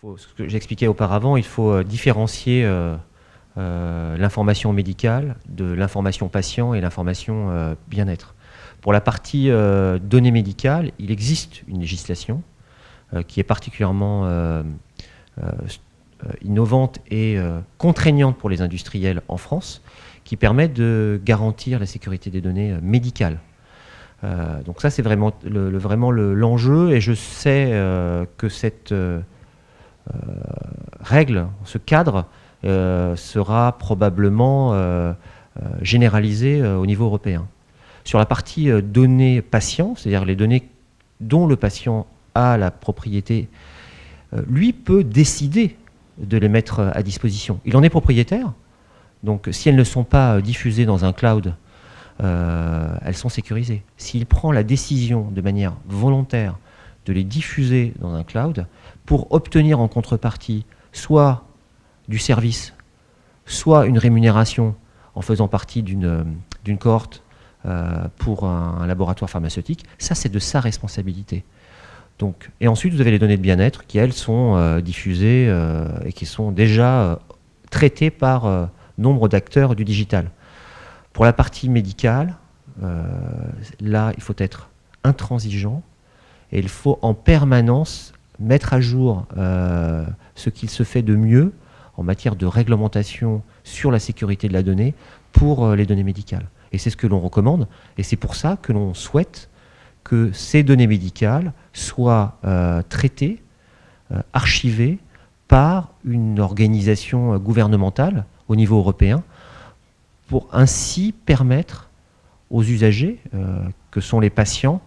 Ce que j'expliquais auparavant, il faut différencier l'information médicale de l'information patient et l'information bien-être. Pour la partie données médicales, il existe une législation qui est particulièrement innovante et contraignante pour les industriels en France, qui permet de garantir la sécurité des données médicales. Donc ça, c'est vraiment l'enjeu, et je sais que cette règle, ce cadre, sera probablement généralisé au niveau européen. Sur la partie données patients, c'est-à-dire les données dont le patient a la propriété, lui peut décider de les mettre à disposition. Il en est propriétaire, donc si elles ne sont pas diffusées dans un cloud, elles sont sécurisées. S'il prend la décision de manière volontaire de les diffuser dans un cloud pour obtenir en contrepartie soit du service, soit une rémunération en faisant partie d'une cohorte pour un laboratoire pharmaceutique, ça c'est de sa responsabilité. Donc, et ensuite vous avez les données de bien-être qui elles sont diffusées et qui sont déjà traitées par nombre d'acteurs du digital. Pour la partie médicale, là il faut être intransigeant et il faut en permanence mettre à jour ce qu'il se fait de mieux en matière de réglementation sur la sécurité de la donnée pour les données médicales. Et c'est ce que l'on recommande, et c'est pour ça que l'on souhaite que ces données médicales soient traitées, archivées par une organisation gouvernementale au niveau européen, pour ainsi permettre aux usagers, que sont les patients,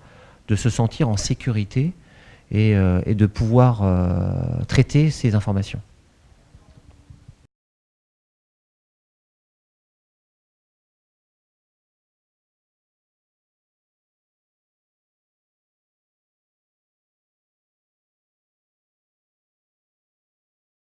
de se sentir en sécurité et de pouvoir traiter ces informations.